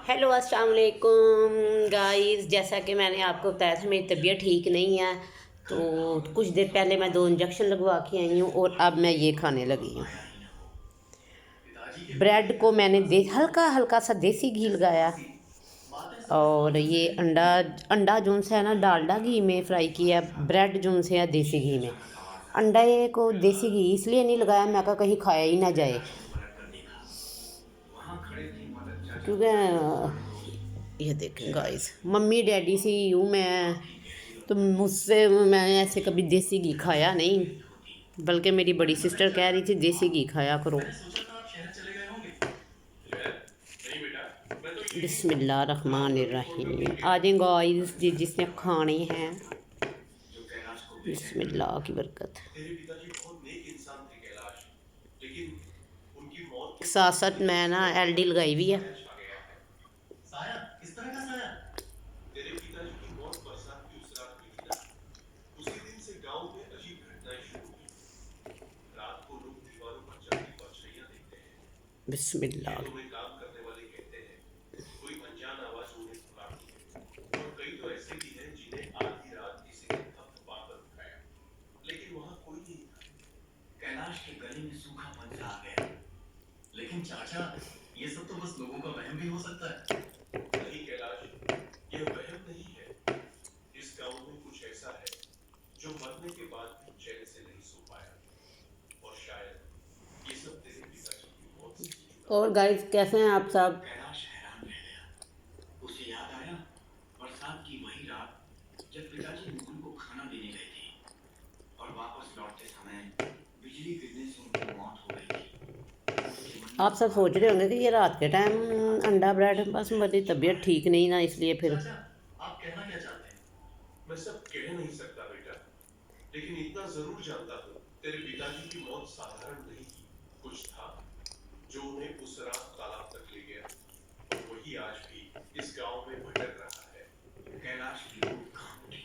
Hello अस्सलाम वालेकुम guys. जैसा कि मैंने आपको बताया था मेरी तबीयत ठीक नहीं है, तो कुछ देर पहले मैं 2 इंजेक्शन लगवा के आई हूँ और अब मैं ये खाने लगी हूँ। ब्रेड को मैंने हल्का हल्का सा देसी घी लगाया और ये अंडा अंडा जो से है ना डालडा घी में फ्राई किया, ब्रेड जो से है देसी घी में। अंडा को देसी घी इसलिए नहीं लगाया, मैं कहा कहीं खाया ही ना जाए, क्योंकि ये देखें गाइस, मम्मी डैडी से ही हूँ मैं, तो मुझसे मैंने ऐसे कभी देसी घी खाया नहीं, बल्कि मेरी बड़ी सिस्टर कह रही थी देसी घी खाया करो। बिस्मिल्लाह रहमान रहीम। आ जाए गाइस जिसने खाने हैं, बिस्मिल्लाह की बरकत। साथ साथ मैं ना एलडी लगाई हुई है। साया किस तरह का साया? तेरे पिताजी की मौत बरसात की उस रात हुई थी ना, उसी दिन से गांव में अजीब घटनाएं शुरू हुई। रात को लोग दीवारों पर चलती परछाइयां देखते हैं। बिस्मिल्लाह। खेतों में काम करने वाले कहते हैं कोई अनजान आवाज उन्हें पुकारती है, और कई तो ऐसे भी हैं जिन्हें आधी रात किसी ने थपथपा कर उठाया, लेकिन वहां कोई नहीं था। कैलाश के गले में सूखापन सा आ गया। लेकिन चाचा, ये सब तो बस लोगों का वहम भी हो सकता है। नहीं कैलाश, ये वहम नहीं है। इस गांव में कुछ ऐसा है जो मरने के बाद भी चैन से नहीं सो पाया, और शायद ये सब तेरे पिताजी की मौत से ही जुड़ा। और गाइस कैसे हैं आप सब? कैलाश हैरान रह गया। उसे याद आया बरसात की वही रात जब पिताजी मोहन को खाना देने गए थे, और वापस लौटते समय बिजली गिरने से उनकी मौत हो गई थी। आप सब सोच रहे होंगे कि ये रात के टाइम अंडा ब्रेड, बस मेरी तबीयत ठीक नहीं ना, इसलिए फिर। आप कहना क्या चाहते हैं? मैं सब कह नहीं सकता बेटा, लेकिन इतना जरूर जानता हूँ तेरे पिताजी की मौत साधारण नहीं थी। कुछ था जो उन्हें उस रात तालाब तक ले गया, और वही आज भी इस गांव में भटक रहा है। कैलाश की रूह कांप उठी।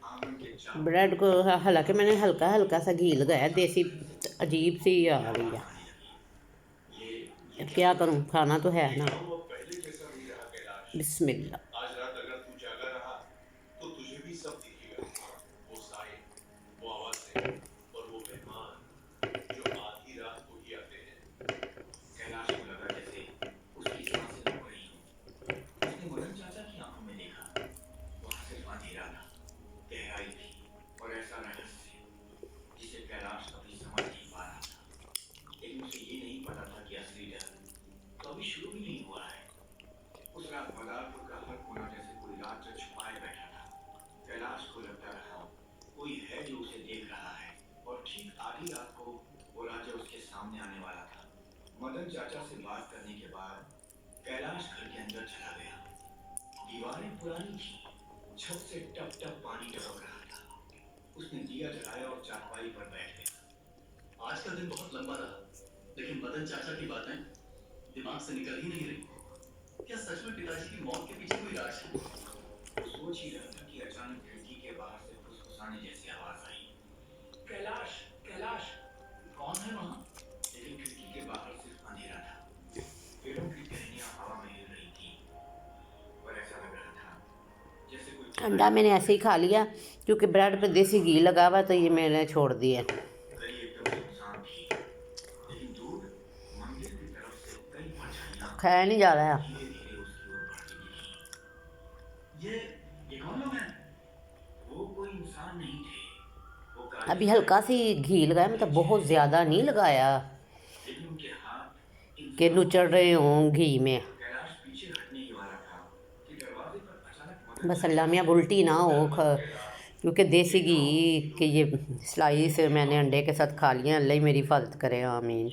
आंगन के चारों ब्रेड को हालांकि मैंने हल्का हल्का सा घी लगाया, देसी अजीब सी आ रही है। क्या करूं, खाना तो है ना। बिस्मिल्लाह। आज रात अगर तू जागा रहा तो तुझे भी सब दिखेगा, वो साए, वो आवाजें और वो मेहमान जो आधी रात को ही आते हैं। कैलाश को लगा जैसे उसकी सांसें रुक गई हों। उसने मदन चाचा की आंखों में देखा, वहां सिर्फ अंधेरा था, गहराई थी, और ऐसा रहस्य जिसे कैलाश कभी समझ नहीं पा रहा था। लेकिन उसे ये नहीं पता था कि असली डर तो अभी शुरू भी नहीं हुआ है। उस रात मदारपुर का हर कोना जैसे कोई राज छुपाए बैठा था। कैलाश को लगता रहा कोई है जो उसे देख रहा है, और ठीक आधी रात को वो राजा उसके सामने आने वाला था। मदन चाचा से बात करने के बाद कैलाश घर के अंदर चला गया। दीवारें पुरानी थी, छत से टप टप पानी टपक रहा था। उसने दिया जलाया और चारपाई पर बैठ गया। आज का दिन बहुत लंबा रहा, लेकिन मदन चाचा की बातें दिमाग से निकल ही नहीं रही। क्या सच में पिताजी की मौत के पीछे कोई राज है? वो सोच ही रहा था कि अचानक खिड़की के बाहर से फुसफुसाने जैसी आवाज आई। कैलाश, कैलाश, कौन है वहां? लेकिन खिड़की के बाहर सिर्फ अंधेरा था। पेड़ों की टहनियां हवा में हिल रही थी, और ऐसा लग रहा था जैसे कोई अंडा मैंने ऐसे ही खा लिया, क्योंकि ब्रेड पे देसी घी लगा हुआ, तो ये मैंने छोड़ दिया। खाया नहीं जा रहा है। ये कौन लोग हैं? वो कोई इंसान नहीं थे। अभी हल्का सी घी लगाया, मतलब बहुत ज़्यादा नहीं लगाया कि नुचड़ रहे हों घी में। बस अल्लाह मियाँ उल्टी ना हो, क्योंकि देसी घी के ये स्लाइस मैंने अंडे के साथ खा लिया। अल्लाह ही मेरी हिफाजत करे, आमीन।